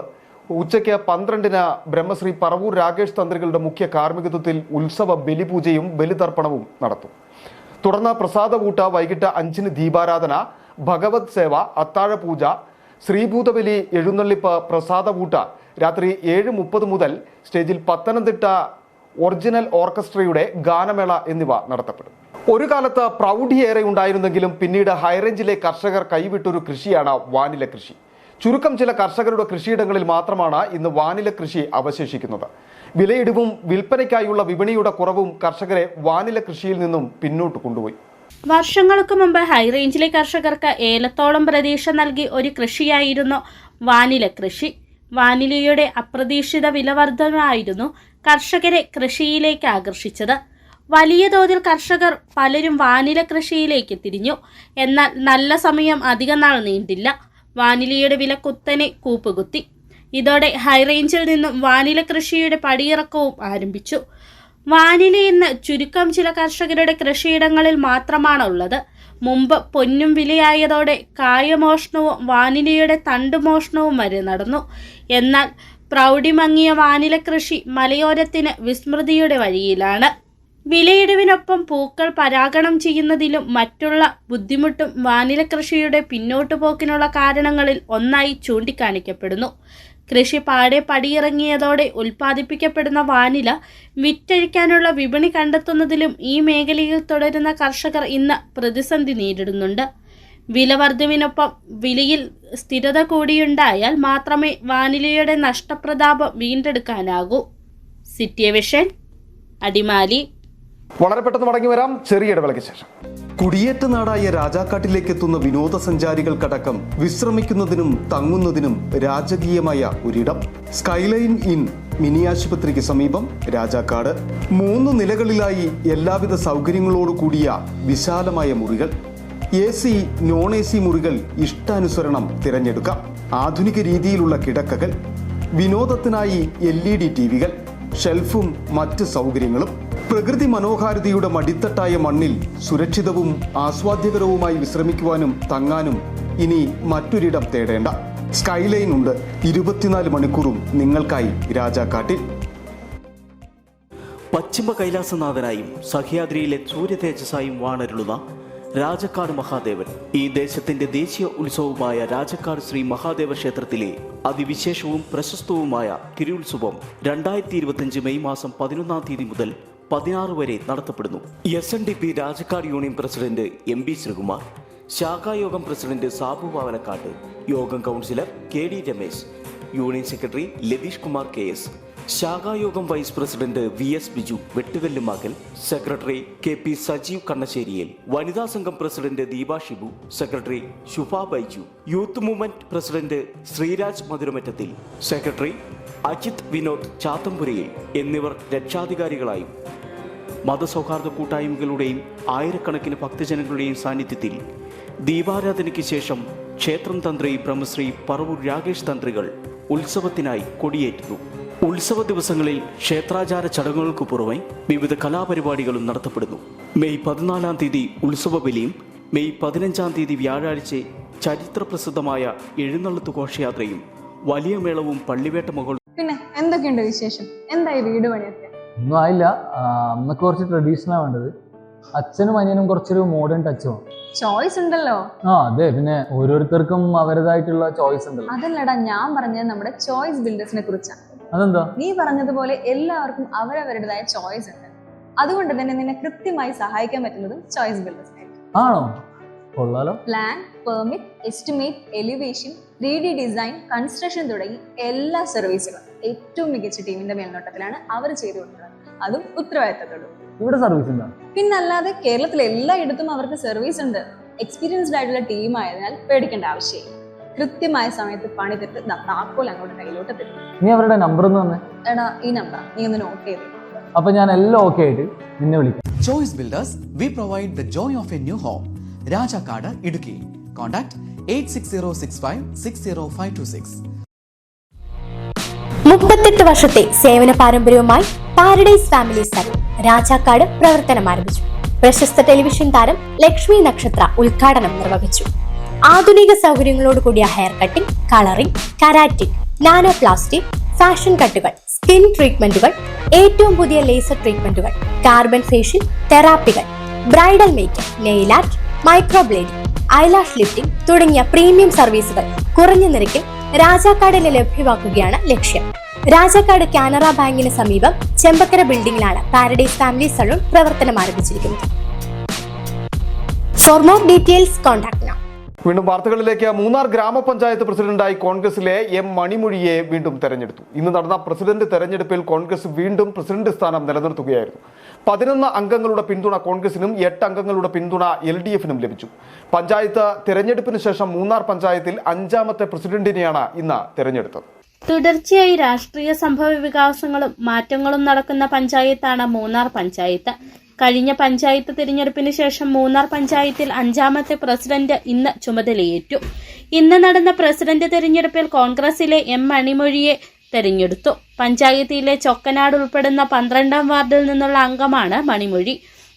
ഉച്ചയ്ക്ക് 12 ബ്രഹ്മശ്രീ പറവൂർ രാകേഷ് തന്ത്രികളുടെ മുഖ്യ കാർമ്മികത്വത്തിൽ ഉത്സവ ബലിപൂജയും ബലിതർപ്പണവും നടത്തും. തുടർന്ന് പ്രസാദകൂട്ട, വൈകിട്ട് 5 ദീപാരാധന, ഭഗവത് സേവ, അത്താഴപൂജ, ശ്രീഭൂതബലി, എഴുന്നള്ളിപ്പ്, പ്രസാദകൂട്ട രാത്രി 7:30 മുതൽ സ്റ്റേജിൽ പത്തനംതിട്ട ഒറിജിനൽ ഓർക്കസ്ട്രയുടെ ഗാനമേള എന്നിവ നടത്തപ്പെടും. ഒരു കാലത്ത് പ്രൗഢിയേറെ ഉണ്ടായിരുന്നെങ്കിലും പിന്നീട് ഹൈറേഞ്ചിലെ കർഷകർ കൈവിട്ടൊരു കൃഷിയാണ് വാനില കൃഷി. ചുരുക്കം ചില കർഷകരുടെ കൃഷിയിടങ്ങളിൽ മാത്രമാണ് ഇന്ന് വാനില കൃഷി അവശേഷിക്കുന്നത്. വിലയിടിവും വിൽപ്പനയ്ക്കായുള്ള വിപണിയുടെ കുറവും കർഷകരെ വാനില കൃഷിയിൽ നിന്നും പിന്നോട്ട് കൊണ്ടുപോയി. വർഷങ്ങൾക്ക് മുമ്പ് ഹൈറേഞ്ചിലെ കർഷകർക്ക് ഏലത്തോളം പ്രതീക്ഷ നൽകി ഒരു കൃഷിയായിരുന്നു വാനില കൃഷി. വാനിലയുടെ അപ്രതീക്ഷിത വിലവർധനയായിരുന്നു കർഷകരെ കൃഷിയിലേക്ക് ആകർഷിച്ചത്. വലിയ തോതിൽ കർഷകർ പലരും വാനില കൃഷിയിലേക്ക് തിരിഞ്ഞു. എന്നാൽ നല്ല സമയം അധിക നാൾ നീണ്ടില്ല. വാനിലയുടെ വില കുത്തനെ കൂപ്പുകുത്തി. ഇതോടെ ഹൈറേഞ്ചിൽ നിന്നും വാനില കൃഷിയുടെ പടിയിറക്കവും ആരംഭിച്ചു. വാനില ഇന്ന് ചുരുക്കം ചില കർഷകരുടെ കൃഷിയിടങ്ങളിൽ മാത്രമാണ് ഉള്ളത്. മുമ്പ് പൊന്നും വിലയായതോടെ കായമോഷണവും വാനിലയുടെ തണ്ടുമോഷണവും വരെ നടന്നു. എന്നാൽ പ്രൗഢി മങ്ങിയ വാനില കൃഷി മലയോരത്തിന് വിസ്മൃതിയുടെ വഴിയിലാണ്. വിലയിടിവിനൊപ്പം പൂക്കൾ പരാഗണം ചെയ്യുന്നതിലും മറ്റുള്ള ബുദ്ധിമുട്ടും വാനില കൃഷിയുടെ പിന്നോട്ടു പോക്കിനുള്ള കാരണങ്ങളിൽ ഒന്നായി ചൂണ്ടിക്കാണിക്കപ്പെടുന്നു. കൃഷി പാടെ പടിയിറങ്ങിയതോടെ ഉൽപ്പാദിപ്പിക്കപ്പെടുന്ന വാനില വിറ്റഴിക്കാനുള്ള വിപണി കണ്ടെത്തുന്നതിലും ഈ മേഖലയിൽ തുടരുന്ന കർഷകർ ഇന്ന് പ്രതിസന്ധി നേരിടുന്നുണ്ട്. വില വർധനവിനൊപ്പം വിലയിൽ സ്ഥിരത കൂടിയുണ്ടായാൽ മാത്രമേ വാനിലയുടെ നഷ്ടപ്രതാപം വീണ്ടെടുക്കാനാകൂ. City vision, Adimali. വളരെ പെട്ടെന്ന് മടങ്ങി വരാം ചെറിയ ഇടവേളയ്ക്ക് ശേഷം. കുടിയേറ്റ നാടായ രാജാക്കാട്ടിലേക്ക് എത്തുന്ന വിനോദസഞ്ചാരികൾക്കടക്കം വിശ്രമിക്കുന്നതിനും തങ്ങുന്നതിനും രാജകീയമായ ഒരിടം സ്കൈലൈൻ ഇൻ മിനി ആശുപത്രിക്ക് സമീപം രാജാക്കാട്. 3 നിലകളിലായി എല്ലാവിധ സൗകര്യങ്ങളോടു കൂടിയ വിശാലമായ മുറികൾ, AC, നോൺ AC മുറികൾ ഇഷ്ടാനുസരണം തിരഞ്ഞെടുക്കാം. ആധുനിക രീതിയിലുള്ള കിടക്കകൾ, വിനോദത്തിനായി LED ടിവികൾ, ഷെൽഫും മറ്റ് സൗകര്യങ്ങളും. പ്രകൃതി മനോഹാരിതയുടെ മടിത്തട്ടായ മണ്ണിൽ സുരക്ഷിതവും ആസ്വാദ്യകരവുമായി വിശ്രമിക്കുവാനും തങ്ങാനും ഇനി മറ്റൊരിടം തേടേണ്ട. സ്കൈലൈൻ ഉണ്ട് 24 മണിക്കൂറും നിങ്ങൾക്കായി രാജാക്കാട്ടിൽ. പശ്ചിമ കൈലാസനാഥനായും സഹ്യാദ്രിയിലെ സൂര്യതേജസ്സായും വാണരുളുന്ന രാജക്കാട് മഹാദേവൻ. ഈ ദേശത്തിന്റെ ദേശീയ ഉത്സവമായ രാജക്കാട് ശ്രീ മഹാദേവ ക്ഷേത്രത്തിലെ അതിവിശേഷവും പ്രശസ്തവുമായ തിരുവുത്സവം 2025 മെയ് മാസം 11-ാം തീയതി മുതൽ 16 വരെ നടത്തപ്പെടുന്നു. SNDP Rajakkad union president MB Sreekumar, ശാഖായോഗം പ്രസിഡന്റ് സാബു പാവനക്കാട്ട്, യോഗം councillor KD Ramesh, union secretary Latheesh Kumar KS, ശാഖായോഗം vice president VS Biju Vettukallumakkal, secretary KP Sajeev കണ്ണശ്ശേരിയിൽ, വനിതാ സംഘം president Deepa Shibu, secretary Shubha Baiju, youth movement president Sreeraj മധുരമറ്റത്തിൽ, സെക്രട്ടറി അജിത് വിനോദ് ചാത്തമ്പുരയിൽ എന്നിവർ രക്ഷാധികാരികളായും മതസൗഹാർദ്ദ കൂട്ടായ്മകളുടെയും ആയിരക്കണക്കിന് ഭക്തജനങ്ങളുടെയും സാന്നിധ്യത്തിൽ ദീപാരാധനയ്ക്ക് ശേഷം ക്ഷേത്രം തന്ത്രി ബ്രഹ്മശ്രീ പറവൂർ രാകേഷ് തന്ത്രികൾ ഉത്സവത്തിനായി കൊടിയേറ്റുന്നു. ഉത്സവ ദിവസങ്ങളിൽ ക്ഷേത്രാചാര ചടങ്ങുകൾക്ക് പുറമെ വിവിധ കലാപരിപാടികളും നടത്തപ്പെടുന്നു. മെയ് 14-ാം തീയതി ഉത്സവ ബലിയും മെയ് 15-ാം തീയതി വ്യാഴാഴ്ച ചരിത്രപ്രസിദ്ധമായ എഴുന്നള്ളത്ത് ഘോഷയാത്രയും വലിയ മേളവും പള്ളിവേട്ട മകൾ. പിന്നെ എന്തൊക്കെയുണ്ട് വിശേഷം? എന്തായി വീട് പണിയൊക്കെ? ഒന്നും ആയില്ല. അമ്മക്ക് കുറച്ച് ട്രഡീഷണൽ വേണ്ടത്, അച്ഛനും അനിയനും കുറച്ചൊരു മോഡേൺ ടച്ച് വേണം. ചോയ്സ് ഉണ്ടല്ലോ. അതെ, പിന്നെ ഓരോരുത്തർക്കും അവരുടേതായിട്ടുള്ള ചോയ്സ് ഉണ്ടല്ലോ. അതല്ലടാ, ഞാൻ പറഞ്ഞത് നമ്മുടെ ചോയ്സ് ബിൽഡേഴ്സിനെ കുറിച്ചാണ്. അതെന്താ? നീ പറഞ്ഞതുപോലെ എല്ലാവർക്കും അവരവരുടേതായ ചോയ്സ് ഉണ്ട്. അതുകൊണ്ട് തന്നെ നിന്നെ കൃത്യമായി സഹായിക്കാൻ പറ്റുന്നതും ചോയ്സ് ബിൽഡേഴ്സിനായിരിക്കും. ആണോ? കൊള്ളാലോ. Plan, permit, estimate, elevation, 3D design, construction തുടങ്ങി എല്ലാ സർവീസുകളും ഏറ്റവും മികച്ച ടീമിന്റെ മേൽനോട്ടത്തിലാണ് അവർ ചെയ്തു കൊടുക്കുന്നത്. അതും ഉത്തരവാദിത്തത്തോടും. ഇവിടെ സർവീസ് ഉണ്ടോ? പിന്നല്ലാതെ കേരളത്തിലെ എല്ലായിടത്തും അവർക്ക് സർവീസ് ഉണ്ട്. എക്സ്പീരിയൻസ്ഡ് ആയിട്ടുള്ള ടീം ആയതിനാൽ പേടിക്കേണ്ട ആവശ്യമില്ല. കൃത്യമായ സമയത്ത് പണി തെറ്റ് താക്കോൽ അങ്ങോട്ട് കയ്യിലോട്ട് തരും. നീ അവരുടെ നമ്പർ ഒന്ന് തന്നെ. എടാ, ഈ നമ്പർ നീ ഒന്ന് നോട്ട് ചെയ്ത്. അപ്പൊ ഞാൻ എല്ലാം ഓക്കെ ആയിട്ട് നിന്നെ വിളിക്കാം. Choice builders, we provide the joy of a new home. Rajakkad, Idukki. Contact 8606560526. 38 വർഷത്തെ സേവന പാരമ്പര്യവുമായി പാരഡൈസ് ഫാമിലി സലൂൺ രാജാക്കാട് പ്രവർത്തനം ആരംഭിച്ചു. പ്രശസ്ത ടെലിവിഷൻ താരം ലക്ഷ്മി നക്ഷത്ര ഉദ്ഘാടനം നിർവഹിച്ചു. ആധുനിക സൗകര്യങ്ങളോട് കൂടിയ hair cutting, colouring, keratin, nano plastic, fashion കട്ടുകൾ, സ്കിൻ ട്രീറ്റ്മെന്റുകൾ, ഏറ്റവും പുതിയ ലേസർ ട്രീറ്റ്മെന്റുകൾ, കാർബൺ ഫേഷ്യൽ തെറാപ്പികൾ, bridal makeup, nail art, microblading, eyelash lifting തുടങ്ങിയ പ്രീമിയം സർവീസുകൾ കുറഞ്ഞ നിരക്കിൽ രാജാക്കാടിന് ലഭ്യമാക്കുകയാണ് ലക്ഷ്യം. രാജാക്കാട് കാനറ ബാങ്കിന് സമീപം ചെമ്പക്കര ബിൽഡിംഗിലാണ് പാരഡൈസ് ഫാമിലി സലൂൺ പ്രവർത്തനം ആരംഭിച്ചിരിക്കുന്നത്. For more details contact now. വീണ്ടും വാർത്തകളിലേക്ക്. മൂന്നാർ ഗ്രാമപഞ്ചായത്ത് പ്രസിഡന്റായി കോൺഗ്രസിലെ M മണിമൊഴിയെ വീണ്ടും തെരഞ്ഞെടുത്തു. ഇന്ന് നടന്ന പ്രസിഡന്റ് തെരഞ്ഞെടുപ്പിൽ കോൺഗ്രസ് വീണ്ടും പ്രസിഡന്റ് സ്ഥാനം നിലനിർത്തുകയായിരുന്നു. 11 അംഗങ്ങളുടെ പിന്തുണ കോൺഗ്രസിനും 8 അംഗങ്ങളുടെ പിന്തുണ LDFിനും ലഭിച്ചു. പഞ്ചായത്ത് തെരഞ്ഞെടുപ്പിന് ശേഷം മൂന്നാർ പഞ്ചായത്തിൽ 5ാമത്തെ പ്രസിഡന്റിനെയാണ് ഇന്ന് തെരഞ്ഞെടുത്തത്. തുടർച്ചയായി രാഷ്ട്രീയ സംഭവ വികാസങ്ങളും മാറ്റങ്ങളും നടക്കുന്ന പഞ്ചായത്താണ് മൂന്നാർ പഞ്ചായത്ത്. കഴിഞ്ഞ പഞ്ചായത്ത് തിരഞ്ഞെടുപ്പിന് ശേഷം മൂന്നാർ പഞ്ചായത്തിൽ 5ാമത്തെ പ്രസിഡന്റ് ഇന്ന് ചുമതലയേറ്റു. ഇന്ന് നടന്ന പ്രസിഡന്റ് തെരഞ്ഞെടുപ്പിൽ കോൺഗ്രസിലെ M മണിമൊഴിയെ തെരഞ്ഞെടുത്തു. പഞ്ചായത്തിലെ ചൊക്കനാട് ഉൾപ്പെടുന്ന 12ാം വാർഡിൽ നിന്നുള്ള അംഗമാണ് മണിമൊഴി.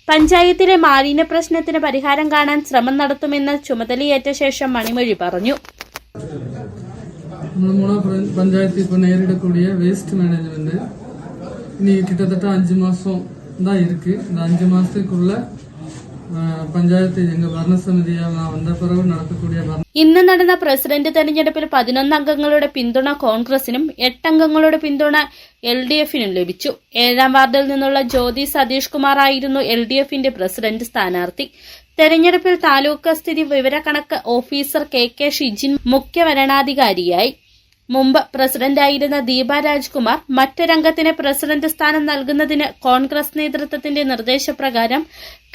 പഞ്ചായത്തിലെ മാലിന്യ പ്രശ്നത്തിന് പരിഹാരം കാണാൻ ശ്രമം നടത്തുമെന്ന് ചുമതലയേറ്റ ശേഷം മണിമൊഴി പറഞ്ഞു. പഞ്ചായത്ത് ഇപ്പോൾ നേരിടக்கூடிய വേസ്റ്റ് മാനേജ്മെന്റ് ഇനി கிட்டத்தட்ட 5 மாசம் தான் இருக்கு. இந்த 5 மாசத்துக்குள்ள பஞ்சாயத்து எங்க ഭരണസമിതിயா வந்த பிறகு நடக்கக்கூடிய ഇന്ന് നടന്ന പ്രസിഡന്റ് തെരഞ്ഞെടുപ്പിൽ 11 അംഗങ്ങളുടെ പിന്തുണ കോൺഗ്രസിനും 8 അംഗങ്ങളുടെ പിന്തുണ LDFിനും ലഭിച്ചു. 7ാം വാർഡിൽ നിന്നുള്ള ജ്യോതി സതീഷ് കുമാർ ആയിരുന്നു LDFിന്റെ പ്രസിഡന്റ് സ്ഥാനാർത്ഥി. തെരഞ്ഞെടുപ്പിൽ താലൂക്ക് സ്ഥിതി വിവരക്കണക്ക് ഓഫീസർ KK ഷിജിൻ മുഖ്യ വരണാധികാരിയായി. മുമ്പ് പ്രസിഡന്റായിരുന്ന ദീപ രാജ്കുമാർ മറ്റൊരംഗത്തിന് പ്രസിഡന്റ് സ്ഥാനം നൽകുന്നതിന് കോൺഗ്രസ് നേതൃത്വത്തിന്റെ നിർദ്ദേശപ്രകാരം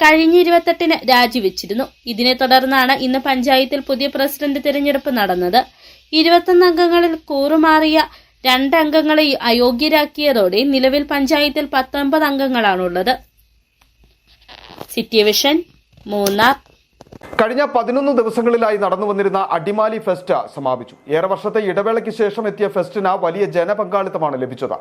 കഴിഞ്ഞ 28-ന് രാജിവെച്ചിരുന്നു. ഇതിനെ തുടർന്നാണ് ഇന്ന് പഞ്ചായത്തിൽ പുതിയ പ്രസിഡന്റ് തിരഞ്ഞെടുപ്പ് നടന്നത്. 21 അംഗങ്ങളിൽ കൂറുമാറിയ 2 അംഗങ്ങളെ അയോഗ്യരാക്കിയതോടെ നിലവിൽ പഞ്ചായത്തിൽ 19 അംഗങ്ങളാണുള്ളത്. City vision, Munnar. കഴിഞ്ഞ 11 ദിവസങ്ങളിലായി നടന്നു വന്നിരുന്ന അടിമാലി ഫെസ്റ്റ് സമാപിച്ചു. ഏറെ വർഷത്തെ ഇടവേളയ്ക്ക് ശേഷം എത്തിയ ഫെസ്റ്റിന് വലിയ ജനപങ്കാളിത്തമാണ് ലഭിച്ചത്.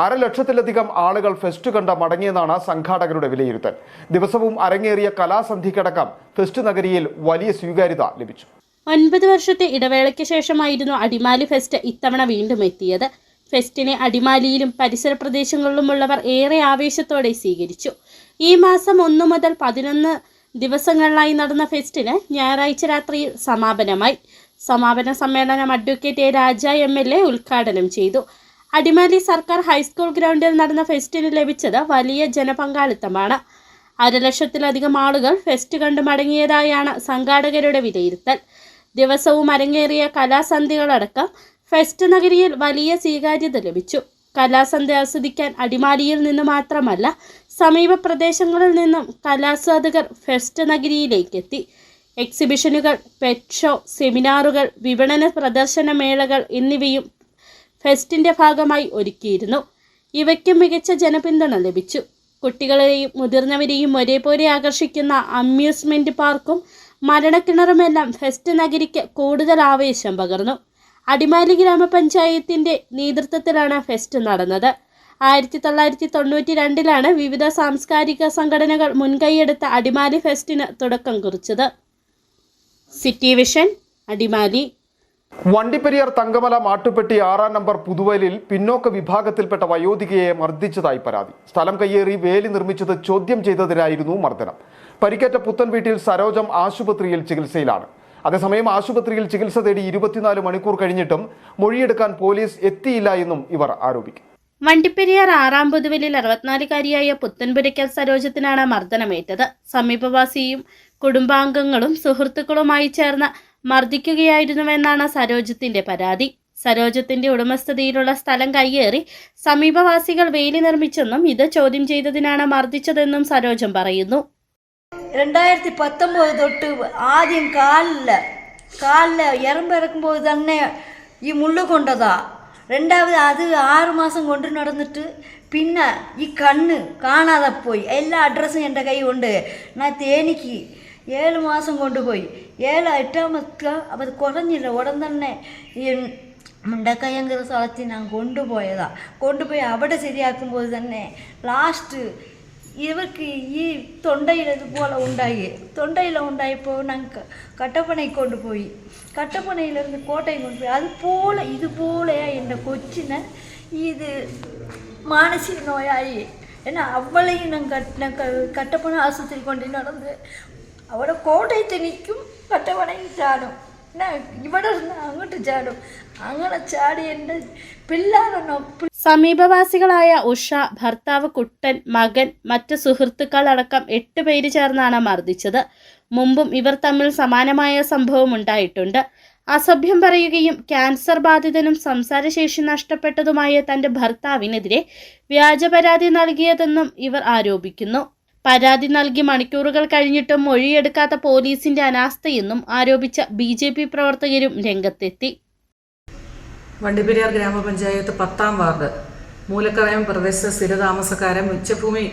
1.5 ലക്ഷത്തിലധികം ആളുകൾ ഫെസ്റ്റ് കണ്ട് മടങ്ങിയെന്നാണ് സംഘാടകരുടെ വിലയിരുത്തൽ. ദിവസവും അരങ്ങേറിയ കലാസന്ധിക്കടക്കം ഫെസ്റ്റ് നഗരിയിൽ വലിയ സ്വീകാര്യത ലഭിച്ചു. 9 വർഷത്തെ ഇടവേളയ്ക്ക് ശേഷമായിരുന്നു അടിമാലി ഫെസ്റ്റ് ഇത്തവണ വീണ്ടും എത്തിയത്. ഫെസ്റ്റിനെ അടിമാലിയിലും പരിസര പ്രദേശങ്ങളിലുമുള്ളവർ ഏറെ ആവേശത്തോടെ സ്വീകരിച്ചു. ഈ മാസം 1 മുതൽ 11 ദിവസങ്ങളിലായി നടന്ന ഫെസ്റ്റിന് ഞായറാഴ്ച രാത്രിയിൽ സമാപനമായി. സമാപന സമ്മേളനം അഡ്വക്കേറ്റ് A. രാജ MLA ഉദ്ഘാടനം ചെയ്തു. അടിമാലി സർക്കാർ ഹൈസ്കൂൾ ഗ്രൗണ്ടിൽ നടന്ന ഫെസ്റ്റിന് ലഭിച്ചത് വലിയ ജനപങ്കാളിത്തമാണ്. 1.5 ലക്ഷത്തിലധികം ആളുകൾ ഫെസ്റ്റ് കണ്ടു മടങ്ങിയതായാണ് സംഘാടകരുടെ വിലയിരുത്തൽ. ദിവസവും അരങ്ങേറിയ കലാസന്ധ്യകളടക്കം ഫെസ്റ്റ് നഗരിയിൽ വലിയ സ്വീകാര്യത ലഭിച്ചു. കലാസന്ധ്യ ആസ്വദിക്കാൻ അടിമാലിയിൽ നിന്ന് മാത്രമല്ല സമീപ പ്രദേശങ്ങളിൽ നിന്നും കലാസ്വാദകർ ഫെസ്റ്റ് നഗരിയിലേക്കെത്തി. എക്സിബിഷനുകൾ, പെറ്റ് ഷോ, സെമിനാറുകൾ, വിപണന പ്രദർശന മേളകൾ എന്നിവയും ഫെസ്റ്റിന്റെ ഭാഗമായി ഒരുക്കിയിരുന്നു. ഇവയ്ക്കും മികച്ച ജനപിന്തുണ ലഭിച്ചു. കുട്ടികളെയും മുതിർന്നവരെയും ഒരേപോലെ ആകർഷിക്കുന്ന അമ്യൂസ്മെന്റ് പാർക്കും മരണക്കിണറുമെല്ലാം ഫെസ്റ്റ് നഗരിക്ക് കൂടുതൽ ആവേശം പകർന്നു. അടിമാലി ഗ്രാമപഞ്ചായത്തിന്റെ നേതൃത്വത്തിലാണ് ഫെസ്റ്റ് നടന്നത്. 1992-ലാണ് വിവിധ സാംസ്കാരിക സംഘടനകൾ മുൻകൈയെടുത്ത അടിമാലി ഫെസ്റ്റിന് തുടക്കം കുറിച്ചത്. City vision, Adimali. വണ്ടിപ്പെരിയാർ തങ്കമല മാട്ടുപ്പെട്ടി 6-ാം നമ്പർ പുതുവയലിൽ പിന്നോക്ക വിഭാഗത്തിൽപ്പെട്ട വയോധികയെ മർദ്ദിച്ചതായി പരാതി. സ്ഥലം കയ്യേറി വേലി നിർമ്മിച്ചത് ചോദ്യം ചെയ്തതിനായിരുന്നു മർദ്ദനം. പരിക്കേറ്റ പുത്തൻ വീട്ടിൽ സരോജം ആശുപത്രിയിൽ ചികിത്സയിലാണ്. അതേസമയം ആശുപത്രിയിൽ ചികിത്സ തേടി 24 മണിക്കൂർ കഴിഞ്ഞിട്ടും മൊഴിയെടുക്കാൻ പോലീസ് എത്തിയില്ല എന്നും ഇവർ ആരോപിക്കും. വണ്ടിപ്പെരിയാർ 6-ാം പുതുവലിൽ 64-കാരിയായ പുത്തൻപുരയ്ക്കൽ സരോജത്തിനാണ് മർദ്ദനമേറ്റത്. സമീപവാസിയും കുടുംബാംഗങ്ങളും സുഹൃത്തുക്കളുമായി ചേർന്ന് മർദ്ദിക്കുകയായിരുന്നുവെന്നാണ് സരോജത്തിന്റെ പരാതി. സരോജത്തിന്റെ ഉടമസ്ഥതയിലുള്ള സ്ഥലം കയ്യേറി സമീപവാസികൾ വേലി നിർമ്മിച്ചെന്നും ഇത് ചോദ്യം ചെയ്തതിനാണ് മർദ്ദിച്ചതെന്നും സരോജം പറയുന്നു. 2019 തൊട്ട് ആദ്യം കാലിൽ ഇറമ്പിറക്കുമ്പോൾ തന്നെ ഈ മുള്ളു കൊണ്ടതാ. രണ്ടാമത് അത് 6 മാസം കൊണ്ട് നടന്നിട്ട് പിന്നെ ഈ കണ്ണ് കാണാതെ പോയി. എല്ലാ അഡ്രസ്സും എൻ്റെ കൈ ഉണ്ട്. ഞാൻ തേനിക്ക് 7 മാസം കൊണ്ടുപോയി. 8-ാമത്തെ അത് കുറഞ്ഞില്ല. ഉടൻ തന്നെ ഈ മുണ്ടക്കയ്യങ്കര സ്ഥലത്ത് ഞാൻ കൊണ്ടുപോയി അവിടെ ശരിയാക്കുമ്പോൾ തന്നെ ലാസ്റ്റ് ഇവർക്ക് ഈ തൊണ്ടയിൽ ഇതുപോലെ ഉണ്ടായപ്പോൾ ഞങ്ങൾക്ക് കട്ടപ്പനയിൽ കൊണ്ടുപോയി. കട്ടപ്പനയിലിருந்து കോട്ടയം കൊണ്ടുപോയി. ഇതുപോലെയായി എൻ്റെ കൊച്ചിന് ഇത് മാനസിക നോയായി. എന്നാൽ അവളെയും ഞാൻ കട്ടപ്പന ആശുപത്രി കൊണ്ട് നടന്ന് അവിടെ കോട്ടയത്ത് നിൽക്കും, കട്ടപ്പനയിൽ ചാടും, ഇവിടെ നിന്ന് അങ്ങോട്ട് ചാടും. അങ്ങനെ ചാടി എൻ്റെ പിള്ളേരൊന്നും. സമീപവാസികളായ ഉഷ, ഭർത്താവ് കുട്ടൻ, മകൻ, മറ്റ് സുഹൃത്തുക്കൾ അടക്കം 8 പേര് ചേർന്നാണ് മർദ്ദിച്ചത്. മുമ്പും ഇവർ തമ്മിൽ സമാനമായ സംഭവം ഉണ്ടായിട്ടുണ്ട്. അസഭ്യം പറയുകയും ക്യാൻസർ ബാധിതനും സംസാരശേഷി നഷ്ടപ്പെട്ടതുമായ തന്റെ ഭർത്താവിനെതിരെ വ്യാജ പരാതി നൽകിയതെന്നും ഇവർ ആരോപിക്കുന്നു. പരാതി നൽകി മണിക്കൂറുകൾ കഴിഞ്ഞിട്ടും മൊഴിയെടുക്കാത്ത പോലീസിന്റെ അനാസ്ഥയെന്നും ആരോപിച്ച BJP പ്രവർത്തകരും രംഗത്തെത്തി. വണ്ടിപ്പെരിയാർ ഗ്രാമപഞ്ചായത്ത് 10-ാം വാർഡ് മൂലക്കറയം പ്രദേശത്തെ സ്ഥിരതാമസക്കാരും മിച്ചഭൂമി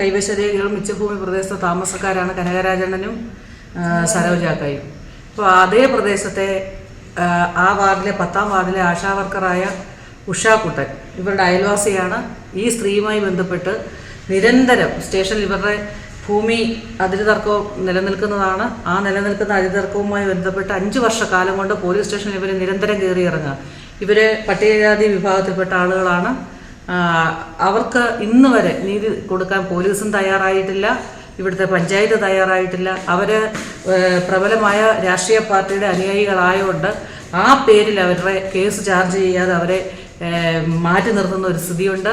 കൈവശരേഖകളും മിച്ചഭൂമി പ്രദേശത്തെ താമസക്കാരാണ് കനകരാജണ്ണനും സരോജാക്കയും. അപ്പോൾ അതേ പ്രദേശത്തെ ആ വാർഡിലെ 10-ാം വാർഡിലെ ആശാ വർക്കറായ ഉഷാക്കുട്ടൻ ഇവരുടെ അയൽവാസിയാണ്. ഈ സ്ത്രീയുമായി ബന്ധപ്പെട്ട് നിരന്തരം സ്റ്റേഷനിൽ ഇവരുടെ ഭൂമി അതിര് തർക്കവും നിലനിൽക്കുന്നതാണ്. ആ നിലനിൽക്കുന്ന അതിർത്തർക്കവുമായി ബന്ധപ്പെട്ട് 5 വർഷക്കാലം കൊണ്ട് പോലീസ് സ്റ്റേഷനിൽ ഇവർ നിരന്തരം കയറിയിറങ്ങുക. ഇവർ പട്ടികജാതി വിഭാഗത്തിൽപ്പെട്ട ആളുകളാണ്. അവർക്ക് ഇന്ന് വരെ നീതി കൊടുക്കാൻ പോലീസും തയ്യാറായിട്ടില്ല. ഇവിടുത്തെ പഞ്ചായത്ത് തയ്യാറായിട്ടില്ല. അവർ പ്രബലമായ രാഷ്ട്രീയ പാർട്ടിയുടെ അനുയായികളായതുകൊണ്ട് ആ പേരിൽ അവരുടെ കേസ് ചാർജ് ചെയ്യാതെ അവരെ മാറ്റി നിർത്തുന്ന ഒരു സ്ഥിതിയുണ്ട്.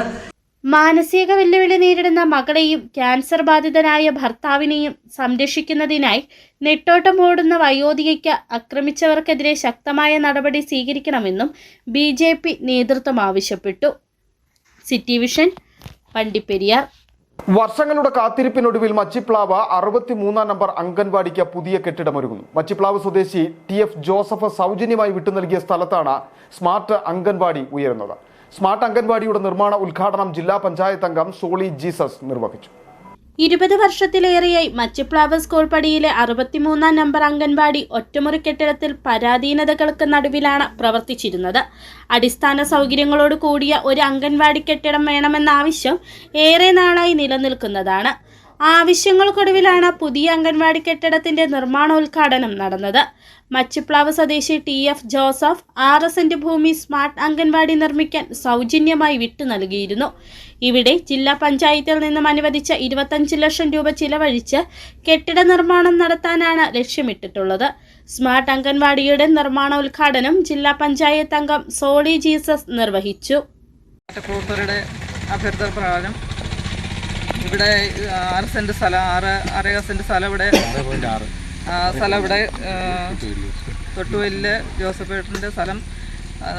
മാനസിക വെല്ലുവിളി നേരിടുന്ന മകളെയും ക്യാൻസർ ബാധിതനായ ഭർത്താവിനെയും സംരക്ഷിക്കുന്നതിനായി നെട്ടോട്ടമോടുന്ന വയോധികയ്ക്ക് ആക്രമിച്ചവർക്കെതിരെ ശക്തമായ നടപടി സ്വീകരിക്കണമെന്നും BJP നേതൃത്വം ആവശ്യപ്പെട്ടു. City vision, Vandiperiyar. വർഷങ്ങളുടെ കാത്തിരിപ്പിനൊടുവിൽ മച്ചിപ്ലാവ് 63 നമ്പർ അംഗൻവാടിക്ക് പുതിയ കെട്ടിടമൊരുങ്ങുന്നു. മച്ചിപ്ലാവ് സ്വദേശി TF ജോസഫ് സൗജന്യമായി വിട്ടു നൽകിയ സ്ഥലത്താണ് സ്മാർട്ട് അംഗൻവാടി ഉയരുന്നത്. സ്മാർട്ട് അംഗൻവാടിയുടെ നിർമ്മാണ ഉദ്ഘാടനം ജില്ലാ പഞ്ചായത്ത് അംഗം സോളി ജീസസ് നിർവഹിച്ചു. 20 വർഷത്തിലേറെയായി മച്ചിപ്ലാവ് സ്കൂൾ പടിയിലെ 63 നമ്പർ അംഗൻവാടി ഒറ്റമുറി കെട്ടിടത്തിൽ പരാധീനതകൾക്ക് നടുവിലാണ് പ്രവർത്തിച്ചിരുന്നത്. അടിസ്ഥാന സൗകര്യങ്ങളോട് കൂടിയ ഒരു അംഗൻവാടി കെട്ടിടം വേണമെന്ന ആവശ്യം ഏറെ നാളായി നിലനിൽക്കുന്നതാണ്. ആവശ്യങ്ങൾക്കൊടുവിലാണ് പുതിയ അംഗൻവാടി കെട്ടിടത്തിന്റെ നിർമ്മാണോദ്ഘാടനം നടന്നത്. മച്ചിപ്ലാവ് സ്വദേശി TF ജോസഫ് 6 സെന്റ് ഭൂമി സ്മാർട്ട് അംഗൻവാടി നിർമ്മിക്കാൻ സൗജന്യമായി വിട്ടു നൽകിയിരുന്നു. ഇവിടെ ജില്ലാ പഞ്ചായത്തിൽ നിന്നും അനുവദിച്ച 25 ലക്ഷം രൂപ ചിലവഴിച്ച് കെട്ടിട നിർമ്മാണം നടത്താനാണ് ലക്ഷ്യമിട്ടിട്ടുള്ളത്. സ്മാർട്ട് അംഗൻവാടിയുടെ നിർമ്മാണോദ്ഘാടനം ജില്ലാ പഞ്ചായത്ത് അംഗം സോളി ജീസസ് നിർവഹിച്ചു. പ്രവർത്തകരുടെ അഭ്യർത്ഥന പ്രകാരം ഇവിടെ 6 സെന്റ് സ്ഥലം 6.5 സെന്റ് സ്ഥലം ഇവിടെ തൊട്ടുവലിലെ ജോസഫേട്ടൻ്റെ സ്ഥലം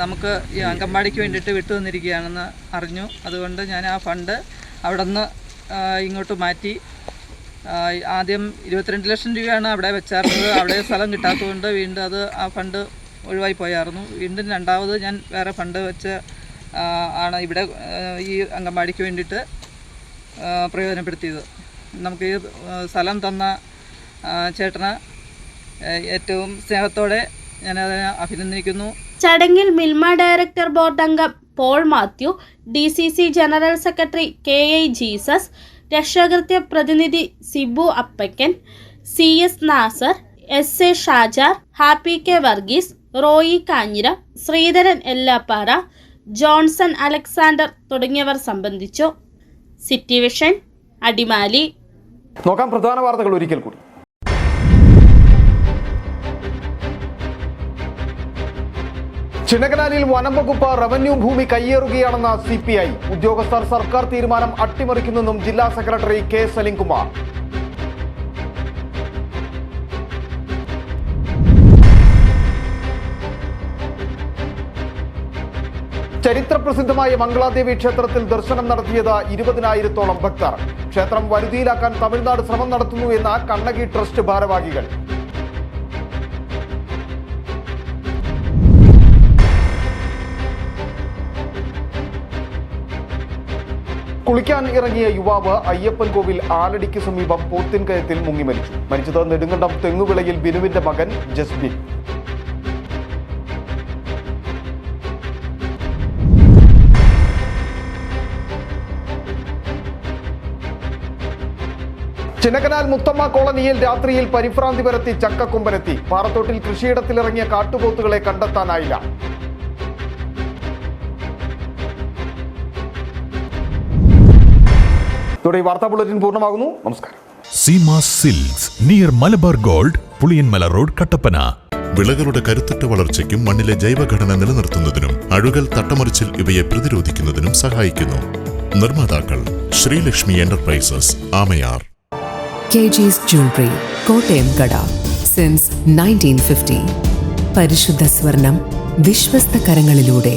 നമുക്ക് ഈ അംഗൻവാടിക്ക് വേണ്ടിയിട്ട് വിട്ടു തന്നിരിക്കുകയാണെന്ന് അറിഞ്ഞു. അതുകൊണ്ട് ഞാൻ ആ ഫണ്ട് അവിടെ നിന്ന് ഇങ്ങോട്ട് മാറ്റി. ആദ്യം 22 ലക്ഷം രൂപയാണ് അവിടെ വെച്ചായിരുന്നത്. അവിടെ സ്ഥലം കിട്ടാത്തതുകൊണ്ട് വീണ്ടും ആ ഫണ്ട് ഒഴിവായി പോയായിരുന്നു. വീണ്ടും രണ്ടാമത് ഞാൻ വേറെ ഫണ്ട് വെച്ച് ആണ് ഇവിടെ ഈ അംഗൻവാടിക്ക് വേണ്ടിയിട്ട് പ്രയോജനപ്പെടുത്തിയത്. നമുക്ക് ഈ സ്ഥലം തന്ന ചേട്ടന് ഏറ്റവും സ്നേഹത്തോടെ ഞാനതിനെ അഭിനന്ദിക്കുന്നു. ചടങ്ങിൽ മിൽമ ഡയറക്ടർ ബോർഡ് അംഗം Paul Mathew, DCC general secretary KI Jesus, രക്ഷാകർതൃ പ്രതിനിധി Sibu Appakkan, CS Nasar, SA Shajar, Happy K Varghese, Roy Kanjira, Sreedharan Ellappara, Johnson Alexander തുടങ്ങിയവർ സംബന്ധിച്ചു. City vision, Adimali. നോക്കാം പ്രധാന വാർത്തകൾ ഒരിക്കൽ കൂടി. ചിന്നക്കനാലിൽ വനം വകുപ്പ് റവന്യൂ ഭൂമി കയ്യേറുകയാണെന്ന CPI. ഉദ്യോഗസ്ഥർ സർക്കാർ തീരുമാനം അട്ടിമറിക്കുന്നെന്നും ജില്ലാ സെക്രട്ടറി K സലിംകുമാർ. ചരിത്രപ്രസിദ്ധമായ മംഗളാദേവി ക്ഷേത്രത്തിൽ ദർശനം നടത്തിയത് 20,000-ഓളം ഭക്തർ. ക്ഷേത്രം വരുതിയിലാക്കാൻ തമിഴ്നാട് ശ്രമം നടത്തുന്നു എന്ന കണ്ണകി ട്രസ്റ്റ് ഭാരവാഹികൾ. കുളിക്കാൻ ഇറങ്ങിയ യുവാവ് അയ്യപ്പൻ കോവിൽ ആലടിക്ക് സമീപം പോത്തിൻകയത്തിൽ മുങ്ങി മരിച്ചു. മരിച്ചത് നെടുങ്കണ്ടം തെങ്ങുവിളയിൽ ബിനുവിന്റെ മകൻ ജസ്ബിൻ. ചിന്നക്കനാൽ മുത്തമ്മ കോളനിയിൽ രാത്രിയിൽ പരിഭ്രാന്തി പരത്തി ചക്കക്കൊമ്പനെത്തി. പാറത്തോട്ടിൽ കൃഷിയിടത്തിലിറങ്ങിയ കാട്ടുപോത്തുകളെ കണ്ടെത്താനായില്ല. ഇതോടെ വാർത്താ ബുള്ളറ്റിൻ പൂർണ്ണമാകുന്നു. നമസ്കാരം. Seema silks near Malabar gold, Puliyanmala road, Kattappana. വിളകളുടെ കരുത്തുറ്റ വളർച്ചയ്ക്കും മണ്ണിലെ ജൈവഘടന നിലനിർത്തുന്നതിനും അഴുകൽ, തട്ടമറിച്ചിൽ ഇവയെ പ്രതിരോധിക്കുന്നതിനും സഹായിക്കുന്നു. നിർമ്മാതാക്കൾ Sreelakshmi enterprises, Amayar. KG's Jewelry, Kottayam കട, since 1950. പരിശുദ്ധ സ്വർണം വിശ്വസ്ത കരങ്ങളിലൂടെ.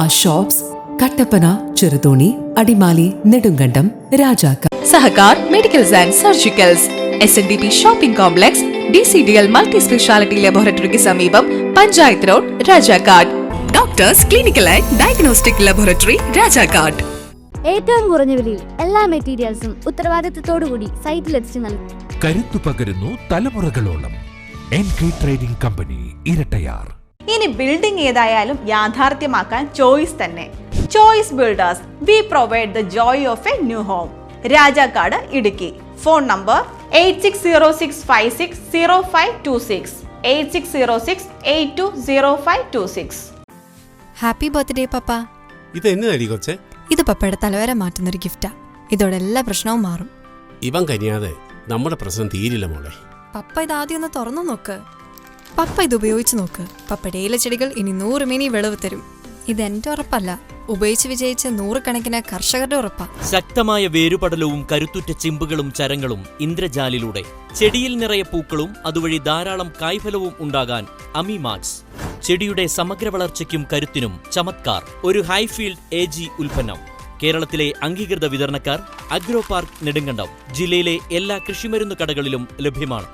ആ shops Kattappana, Cheruthoni, Adimali, Nedumkandam, Rajakkad. Sahakar medicals and surgicals, SNDP shopping complex, DCDL multi speciality ലബോറട്ടറിക്ക് സമീപം, panchayat road, Rajakkad. Doctors clinical and diagnostic laboratory, Rajakkad. ഏറ്റവും കുറഞ്ഞ വിലയിൽ എല്ലാ മെറ്റീരിയൽസും ഉത്തരവാദിത്തത്തോടുകൂടി സൈറ്റിലെത്തിച്ചു നൽകും. കരുത്തു പകരുന്നു തലമുറകളോളം. NK trading company, Erattayar. ഇനി ബിൽഡിംഗ് ഏതായാലും യാഥാർത്ഥ്യമാക്കാൻ ചോയ്സ് തന്നെ. Choice builders, we provide the joy of a new home. Rajakkad, Idukki. Phone number 8606560526, 8606820526. Happy birthday papa. ഇത് എന്നതടി കൊച്ചെ? ഇത് പപ്പയുടെ തലവര മാറ്റുന്നൊരു ഗിഫ്റ്റാ. ഇതോടെ എല്ലാ പ്രശ്നവും മാറും. ഇവൻ കനിയാതെ നമ്മുടെ പ്രശ്നം തീരില്ല മോളെ. പപ്പ ഇതാദ്യം ഒന്ന് തുറന്നു നോക്ക്. പപ്പ ഇത് ഉപയോഗിച്ച് നോക്ക്. പപ്പയുടെ ഇലച്ചെടികൾ ഇനി 100 മിനി വിളവ് തരും. ഇതെന്റെ ഉറപ്പല്ല, ഉപയോഗിച്ച് വിജയിച്ച 100 കണക്കിന് കർഷകരുടെ ഉറപ്പാ. ശക്തമായ വേരുപടലവും കരുത്തുറ്റ ചിമ്പുകളും ചരങ്ങളും ഇന്ദ്രജാലിലൂടെ ചെടിയിൽ നിറയെ പൂക്കളും അതുവഴി ധാരാളം കായ്ഫലവും ഉണ്ടാകാൻ അമിമാക്സ്. ചെടിയുടെ സമഗ്ര വളർച്ചയ്ക്കും കരുത്തിനും ചമത്കാർ. ഒരു ഹൈഫീൽഡ് AG ഉൽപ്പന്നം. കേരളത്തിലെ അംഗീകൃത വിതരണക്കാർ അഗ്രോ പാർക്ക് നെടുങ്കണ്ടം. ജില്ലയിലെ എല്ലാ കൃഷിമരുന്ന് കടകളിലും ലഭ്യമാണ്.